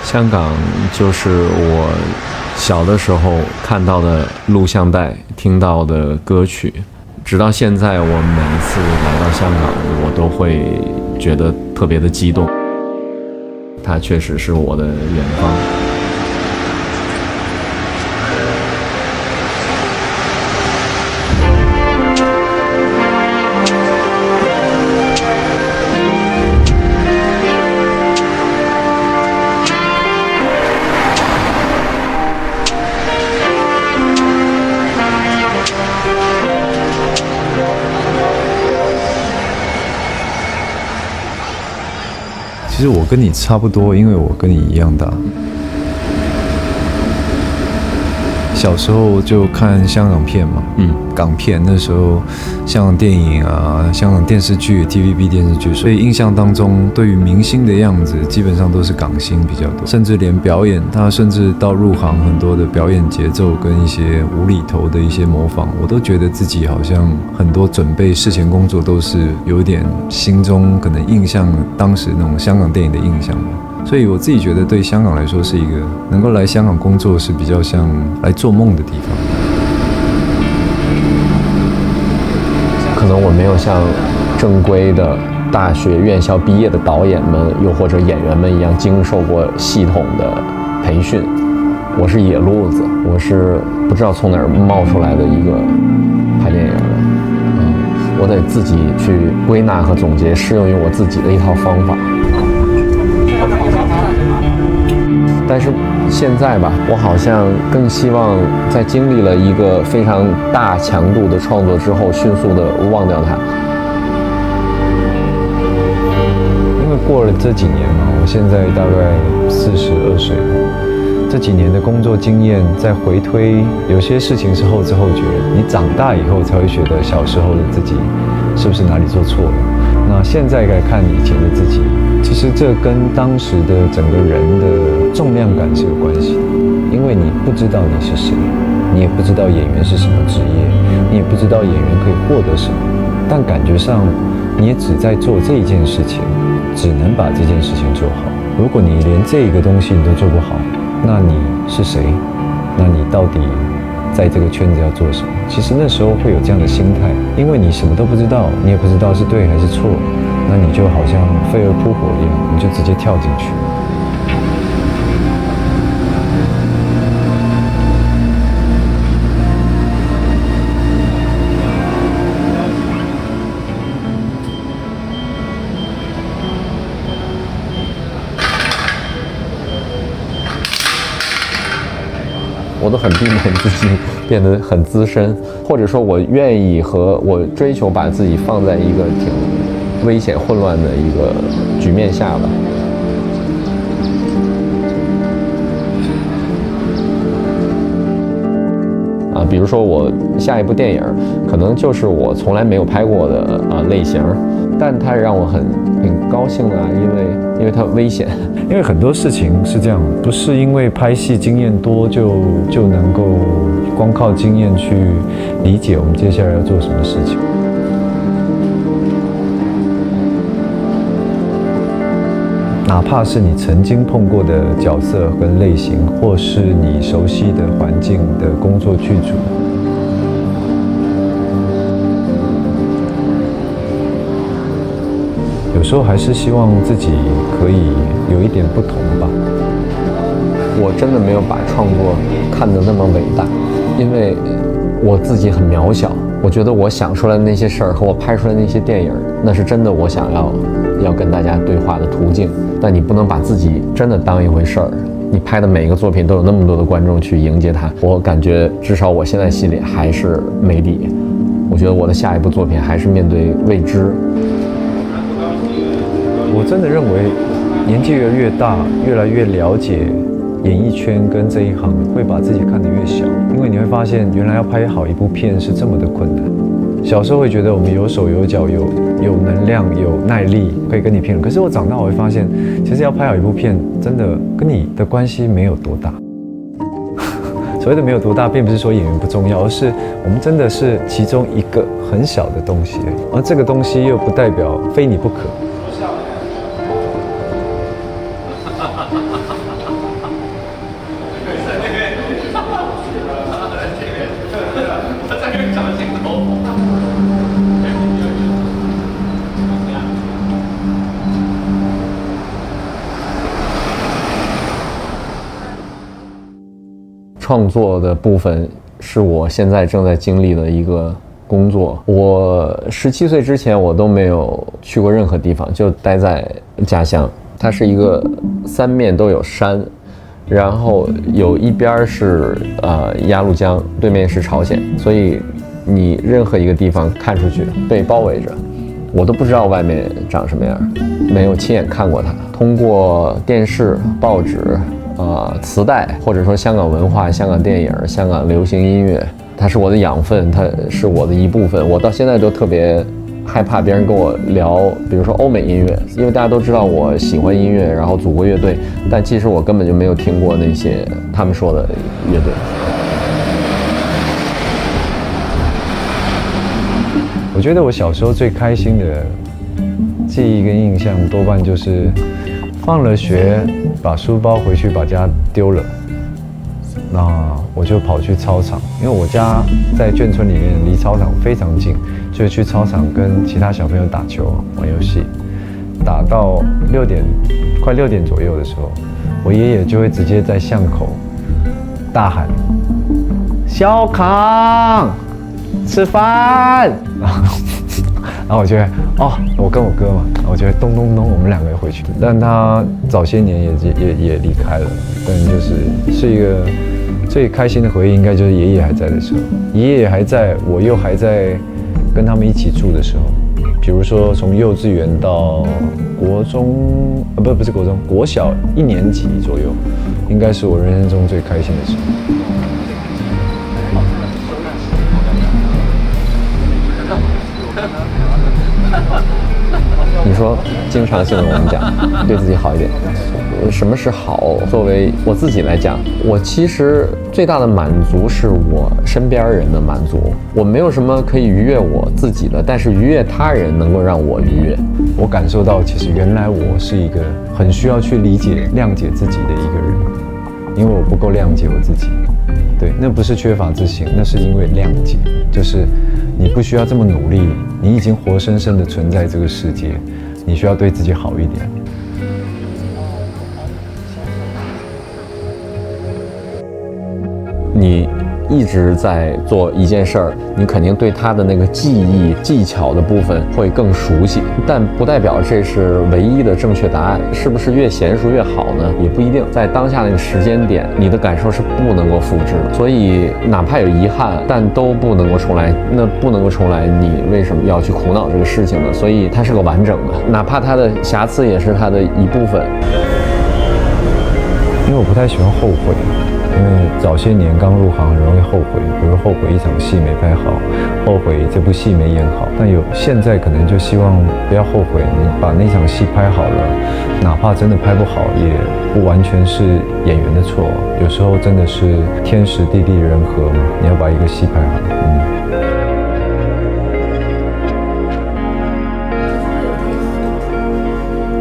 香港就是我小的时候看到的录像带，听到的歌曲，直到现在，我每一次来到香港，我都会觉得特别的激动。它确实是我的远方。其实我跟你差不多，因为我跟你一样大。小时候就看香港片嘛，港片那时候，香港电影啊，香港电视剧 ，TVB 电视剧，所以印象当中对于明星的样子，基本上都是港星比较多，甚至连表演，他甚至到入行很多的表演节奏跟一些无厘头的一些模仿，我都觉得自己好像很多准备事前工作都是有一点心中可能印象当时那种香港电影的印象吧。所以我自己觉得，对香港来说是一个能够来香港工作是比较像来做梦的地方。可能我没有像正规的大学院校毕业的导演们，又或者演员们一样经受过系统的培训。我是野路子，我是不知道从哪儿冒出来的一个拍电影的。我得自己去归纳和总结，适用于我自己的一套方法。但是现在吧，我好像更希望在经历了一个非常大强度的创作之后，迅速的忘掉它。因为过了这几年嘛，我现在大概42岁，这几年的工作经验再回推，有些事情是后知后觉，你长大以后才会觉得小时候的自己是不是哪里做错了。那现在来看以前的自己，其实这跟当时的整个人的重量感是有关系的，因为你不知道你是谁，你也不知道演员是什么职业，你也不知道演员可以获得什么，但感觉上你也只在做这一件事情，只能把这件事情做好。如果你连这个东西你都做不好，那你是谁？那你到底在这个圈子要做什么？其实那时候会有这样的心态，因为你什么都不知道，你也不知道是对还是错，那你就好像飞蛾扑火一样，你就直接跳进去。我都很避免自己变得很资深，或者说我愿意和我追求把自己放在一个挺危险混乱的一个局面下吧。比如说我下一部电影可能就是我从来没有拍过的类型，但它让我挺高兴的因为它危险。因为很多事情是这样，不是因为拍戏经验多就能够光靠经验去理解我们接下来要做什么事情。哪怕是你曾经碰过的角色跟类型，或是你熟悉的环境的工作剧组，有时候还是希望自己可以有一点不同吧。我真的没有把创作看得那么伟大，因为我自己很渺小。我觉得我想出来的那些事儿和我拍出来的那些电影，那是真的我想要跟大家对话的途径。但你不能把自己真的当一回事儿，你拍的每一个作品都有那么多的观众去迎接它。我感觉至少我现在心里还是没底。我觉得我的下一部作品还是面对未知。我真的认为年纪越来越大，越来越了解演艺圈跟这一行，会把自己看得越小，因为你会发现原来要拍好一部片是这么的困难。小时候会觉得我们有手有脚有能量有耐力可以跟你拼了，可是我长大我会发现，其实要拍好一部片真的跟你的关系没有多大。所谓的没有多大，并不是说演员不重要，而是我们真的是其中一个很小的东西，而这个东西又不代表非你不可。创作的部分是我现在正在经历的一个工作。我17岁之前我都没有去过任何地方，就待在家乡。它是一个三面都有山，然后有一边是鸭绿江，对面是朝鲜，所以你任何一个地方看出去被包围着，我都不知道外面长什么样，没有亲眼看过它。通过电视、报纸、磁带，或者说香港文化、香港电影、香港流行音乐，它是我的养分，它是我的一部分。我到现在都特别害怕别人跟我聊，比如说欧美音乐，因为大家都知道我喜欢音乐，然后组过乐队，但其实我根本就没有听过那些他们说的乐队。我觉得我小时候最开心的记忆跟印象，多半就是放了学，把书包回去把家丢了，那我就跑去操场，因为我家在眷村里面，离操场非常近，就去操场跟其他小朋友打球、玩游戏，打到快6点左右的时候，我爷爷就会直接在巷口大喊：“小康，吃饭！”然后我就会我跟我哥嘛，然后我就会咚咚咚，我们2个回去。但他早些年也离开了，但是一个最开心的回忆，应该就是爷爷还在的时候。爷爷还在，我又还在跟他们一起住的时候。比如说从幼稚园到国中，不是国中，国小1年级左右，应该是我人生中最开心的时候。你说经常性的我们讲对自己好一点，什么是好？作为我自己来讲，我其实最大的满足是我身边人的满足。我没有什么可以愉悦我自己的，但是愉悦他人能够让我愉悦。我感受到，其实原来我是一个很需要去理解、谅解自己的一个人，因为我不够谅解我自己。对，那不是缺乏自信，那是因为谅解，就是你不需要这么努力，你已经活生生的存在这个世界，你需要对自己好一点。你一直在做一件事儿，你肯定对它的那个技艺、技巧的部分会更熟悉，但不代表这是唯一的正确答案。是不是越娴熟越好呢？也不一定。在当下那个时间点，你的感受是不能够复制的。所以哪怕有遗憾，但都不能够重来。那不能够重来，你为什么要去苦恼这个事情呢？所以它是个完整的，哪怕它的瑕疵也是它的一部分。因为我不太喜欢后悔。因为早些年刚入行很容易后悔，比如后悔一场戏没拍好，后悔这部戏没演好。但现在可能就希望不要后悔，你把那场戏拍好了，哪怕真的拍不好，也不完全是演员的错，有时候真的是天时地利人和嘛，你要把一个戏拍好。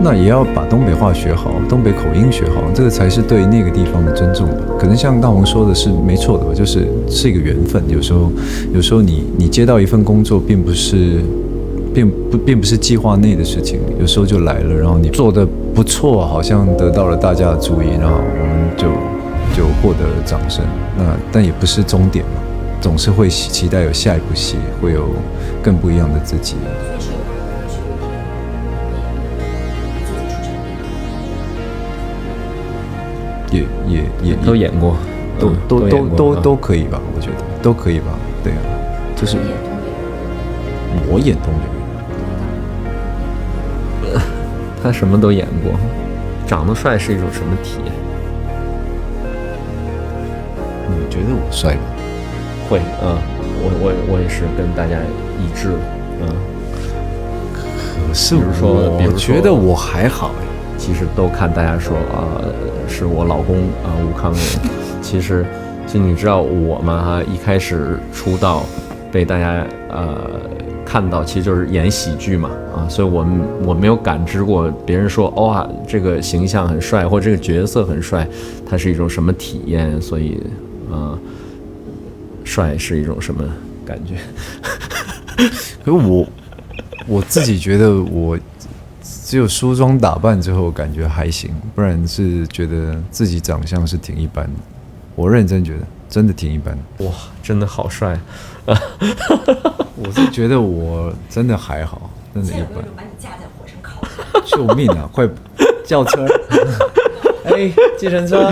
那也要把东北话学好，东北口音学好，这个才是对那个地方的尊重吧。可能像大红说的是没错的吧，就是一个缘分。有时候你接到一份工作，并不是计划内的事情，有时候就来了，然后你做得不错，好像得到了大家的注意，然后我们就获得了掌声。但也不是终点嘛，总是会期待有下一部戏，会有更不一样的自己。也都演过，都可以吧？我觉得都可以吧。对啊，就是我演东北人，他什么都演过。长得帅是一种什么体验？你觉得我帅吗？会，我也是跟大家一致，可是我觉得我还好哎。其实都看大家说是我老公吴康仁。其实你知道我嘛一开始出道被大家看到，其实就是演喜剧嘛所以我没有感知过别人说这个形象很帅，或者这个角色很帅，它是一种什么体验。所以帅是一种什么感觉？可是我自己觉得我只有梳妆打扮之后感觉还行，不然是觉得自己长相是挺一般的。我认真觉得真的挺一般的。哇，真的好帅！我是觉得我真的还好，真的一般。把你架在火上烤！救命啊！快叫车！哎，计程车！